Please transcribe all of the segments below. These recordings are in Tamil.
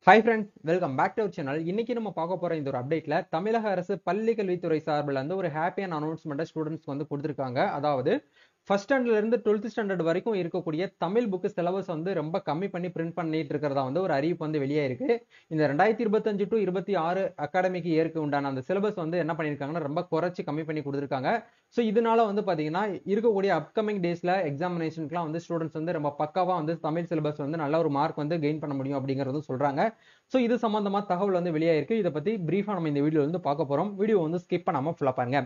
Hi friends, welcome back to our channel. இன்னைக்கு நம்ம பார்க்க போற இந்த ஒரு அப்டேட்ல தமிழக அரசு பள்ளி கல்வித்துறை சார்பில் வந்து ஒரு ஹாப்பியான அனௌன்ஸ்மெண்ட் ஸ்டூடெண்ட்ஸ்க்கு வந்து கொடுத்திருக்காங்க. அதாவது ஃபர்ஸ்ட் ஸ்டாண்டர்ட்ல இருந்து 12th ஸ்டாண்டர்ட் வரைக்கும் இருக்கக்கூடிய தமிழ் புக் சிலபஸ் வந்து ரொம்ப கம்மி பண்ணி பிரிண்ட் பண்ணிட்டு இருக்கிறதா வந்து ஒரு அறிவிப்பு வந்து வெளியே இருக்கு. இந்த 2025 டு 26 அகாடமிக் இயருக்கு உண்டான அந்த சிலபஸ் வந்து என்ன பண்ணிருக்காங்கன்னா ரொம்ப குறைச்சு கம்மி பண்ணி கொடுத்திருக்காங்க. ஸோ இதனால வந்து பாத்தீங்கன்னா இருக்கக்கூடிய அப்கமிங் டேஸ்ல எக்ஸாமினேஷனுக்குலாம் வந்து ஸ்டூடெண்ட்ஸ் வந்து ரொம்ப பக்காவா வந்து தமிழ் சிலபஸ் வந்து நல்ல ஒரு மார்க் வந்து கெயின் பண்ண முடியும் அப்படிங்கறது சொல்றாங்க. ஸோ இது சம்பந்தமா தகவல் வந்து வெளியாயிருக்கு. இதை பத்தி பிரீஃபா நம்ம இந்த வீடியோ வந்து பார்க்க போறோம். வீடியோ வந்து ஸ்கிப் பண்ணாம ஃபுல்லா பாருங்க.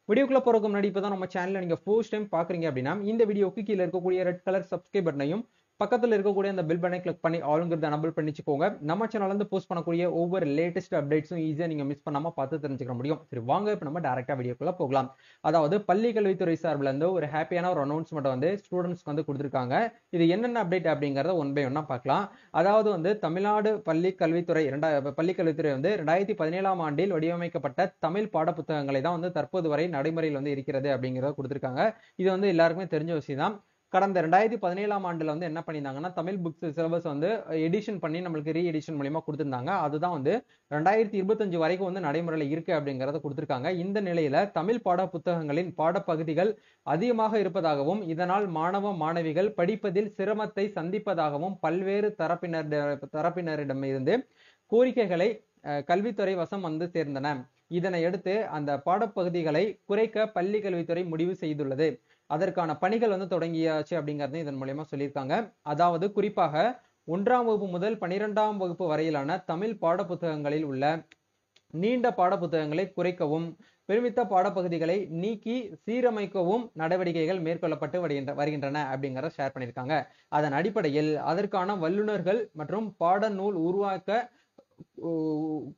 வீடியோக்குள்ள போறதுக்கு முன்னாடி இப்பதான் நம்ம சேனல்ல நீங்க ஃபர்ஸ்ட் டைம் பாக்குறீங்க அப்படின்னா இந்த வீடியோக்கு கீழே இருக்கக்கூடிய ரெட் கலர் சப்ஸ்கிரைப் பட்டனையும் பக்கத்துல இருக்கக்கூடிய அந்த பெல் பட்டனை கிளிக் பண்ணி ஆளுங்கிறத எனபிள் பண்ணிச்சுக்கோங்க. நம்ம சேனல்ல இருந்து போஸ்ட் பண்ணக்கூடிய ஒவ்வொரு லேட்டஸ்ட் அப்டேட்ஸும் ஈஸியா நீங்க மிஸ் பண்ணாம பார்த்து தெரிஞ்சுக்க முடியும். சரி வாங்க இப்ப நம்ம டைரக்டா வீடியோக்குள்ள போகலாம். அதாவது பள்ளி கல்வித்துறை சார்பில் இருந்து ஒரு ஹாப்பியான ஒரு அனௌன்ஸ்மெண்ட் வந்து ஸ்டூடெண்ட்ஸ்க்கு வந்து கொடுத்திருக்காங்க. இது என்னென்ன அப்டேட் அப்படிங்கறத ஒன் பை ஒன்னா பார்க்கலாம். அதாவது வந்து தமிழ்நாடு பள்ளி கல்வித்துறை வந்து 2017ஆம் ஆண்டில் வடிவமைக்கப்பட்ட தமிழ் பாட புத்தகங்களை தான் வந்து தற்போது வரை நடைமுறையில் வந்து இருக்கிறது அப்படிங்கறத கொடுத்திருக்காங்க. இது வந்து எல்லாருக்குமே தெரிஞ்ச விஷயம் தான். கடந்த 2017ஆம் ஆண்டுல வந்து என்ன பண்ணியிருந்தாங்கன்னா தமிழ் புக்ஸ் சிலபஸ் வந்து எடிஷன் பண்ணி நம்மளுக்கு ரீ எடிஷன் மூலியமா கொடுத்திருந்தாங்க. அதுதான் வந்து 2025 வரைக்கும் வந்து நடைமுறையில இருக்கு அப்படிங்கறத கொடுத்திருக்காங்க. இந்த நிலையில தமிழ் பாட புத்தகங்களின் பாடப்பகுதிகள் அதிகமாக இருப்பதாகவும் இதனால் மாணவ மாணவிகள் படிப்பதில் சிரமத்தை சந்திப்பதாகவும் பல்வேறு தரப்பினரிடமிருந்து கோரிக்கைகளை கல்வித்துறை வசம் வந்து சேர்ந்தன. இதனையடுத்து அந்த பாடப்பகுதிகளை குறைக்க பள்ளி கல்வித்துறை முடிவு செய்துள்ளது. அதற்கான பணிகள் வந்து தொடங்கியாச்சு அப்படிங்கறது இதன் மூலமா சொல்லியிருக்காங்க. அதாவது குறிப்பாக 1ஆம் வகுப்பு முதல் 12ஆம் வகுப்பு வரையிலான தமிழ் பாட புத்தகங்களில் உள்ள நீண்ட பாட புத்தகங்களை குறைக்கவும் பெருமித்த பாடப்பகுதிகளை நீக்கி சீரமைக்கவும் நடவடிக்கைகள் மேற்கொள்ளப்பட்டு வருகின்றன அப்படிங்கறத ஷேர் பண்ணியிருக்காங்க. அதன் அடிப்படையில் அதற்கான வல்லுநர்கள் மற்றும் பாடநூல் உருவாக்க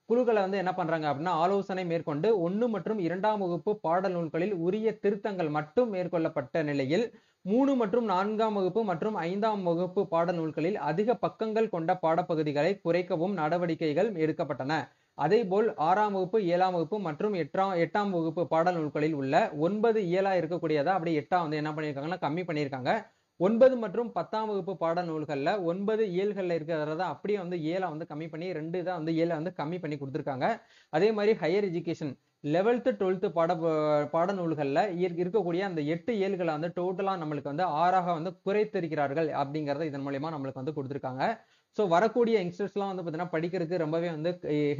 குழுக்களை வந்து என்ன பண்றாங்க அப்படின்னா ஆலோசனை மேற்கொண்டு 1 மற்றும் 2ஆம் வகுப்பு பாடல் நூல்களில் உரிய திருத்தங்கள் மட்டும் மேற்கொள்ளப்பட்ட நிலையில் 3 மற்றும் 4ஆம் வகுப்பு மற்றும் 5ஆம் வகுப்பு பாட நூல்களில் அதிக பக்கங்கள் கொண்ட பாடப்பகுதிகளை குறைக்கவும் நடவடிக்கைகள் எடுக்கப்பட்டன. அதேபோல் 6ஆம் வகுப்பு 7ஆம் வகுப்பு மற்றும் 8ஆம் வகுப்பு பாடல் நூல்களில் உள்ள 9 இயலா இருக்கக்கூடியதா அப்படி 8 வந்து என்ன பண்ணிருக்காங்கன்னா கம்மி பண்ணியிருக்காங்க. 9 மற்றும் 10ஆம் வகுப்பு பாட நூல்கள்ல 9 இயல்கள்ல இருக்கிறத அப்படியே வந்து 7 வந்து கம்மி பண்ணி 2 தான் வந்து 7 வந்து கம்மி பண்ணி கொடுத்திருக்காங்க. அதே மாதிரி ஹையர் எஜுகேஷன் 11th 12th பாட நூல்கள்ல இருக்கக்கூடிய அந்த 8 இயல்களை வந்து டோட்டலா நம்மளுக்கு வந்து 6ஆக வந்து குறைத்திருக்கிறார்கள் அப்படிங்கறத இதன் மூலமா நம்மளுக்கு வந்து கொடுத்திருக்காங்க. ஸோ வரக்கூடிய யங்ஸ்டர்ஸ்லாம் வந்து பார்த்தீங்கன்னா படிக்கிறதுக்கு ரொம்பவே வந்து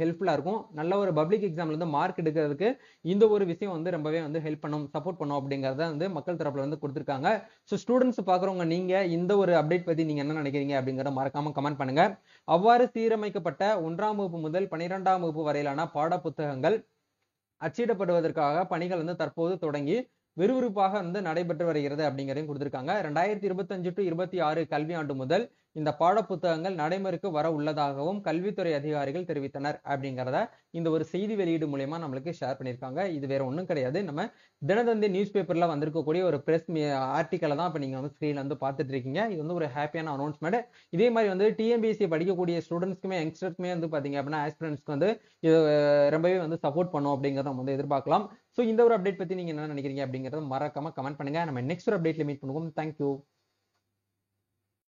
ஹெல்ப்ஃபுல்லா இருக்கும். நல்ல ஒரு பப்ளிக் எக்ஸாம்ல இருந்து மார்க் எடுக்கிறதுக்கு இந்த ஒரு விஷயம் வந்து ரொம்பவே வந்து ஹெல்ப் பண்ணும், சப்போர்ட் பண்ணும் அப்படிங்கறத வந்து மக்கள் தரப்புல வந்து கொடுத்திருக்காங்க. ஸோ ஸ்டூடெண்ட்ஸ் பாக்குறவங்க நீங்க இந்த ஒரு அப்டேட் பத்தி நீங்க என்ன நினைக்கிறீங்க அப்படிங்கறத மறக்காம கமெண்ட் பண்ணுங்க. அவ்வாறு சீரமைக்கப்பட்ட 1ஆம் வகுப்பு முதல் 12ஆம் வகுப்பு வரையிலான பாட புத்தகங்கள் அச்சிடப்படுவதற்காக பணிகள் வந்து தற்போது தொடங்கி விறுவிறுப்பாக வந்து நடைபெற்று வருகிறது அப்படிங்கறதையும் கொடுத்திருக்காங்க. 2025 டு 26 கல்வியாண்டு முதல் இந்த பாட புத்தகங்கள் நடைமுறைக்கு வர உள்ளதாகவும் கல்வித்துறை அதிகாரிகள் தெரிவித்தனர் அப்படிங்கறத இந்த ஒரு செய்தி வெளியீடு மூலமா நம்மளுக்கு ஷேர் பண்ணிருக்காங்க. இது வேற ஒண்ணும் கிடையாது, நம்ம தினத்தந்தி நியூஸ் பேப்பர்ல வந்திருக்கக்கூடிய ஒரு பிரஸ் ஆர்டிக்கலை தான் இப்ப நீங்க வந்து ஸ்கிரீன்ல வந்து பார்த்துட்டு இருக்கீங்க. இது வந்து ஒரு ஹாப்பியான அனௌன்ஸ்மெண்ட். இதே மாதிரி வந்து டிஎன்பிஎஸ்சி படிக்கக்கூடிய ஸ்டூடெண்ட்ஸ்க்குமே யங்ஸ்டர்ஸ்க்குமே வந்து பாத்தீங்க அப்படின்னா ஆஸ்பிரண்ட்ஸ்க்கு வந்து இது ரொம்பவே வந்து சப்போர்ட் பண்ணும் அப்படிங்கறத நம்ம வந்து எதிர்பார்க்கலாம். சோ இந்த ஒரு அப்டேட் பத்தி நீங்க என்ன நினைக்கிறீங்க அப்படிங்கறத மறக்காம கமெண்ட் பண்ணுங்க. நம்ம நெக்ஸ்ட் ஒரு அப்டேட்ல மீட் பண்ணுவோம். தேங்க்யூ.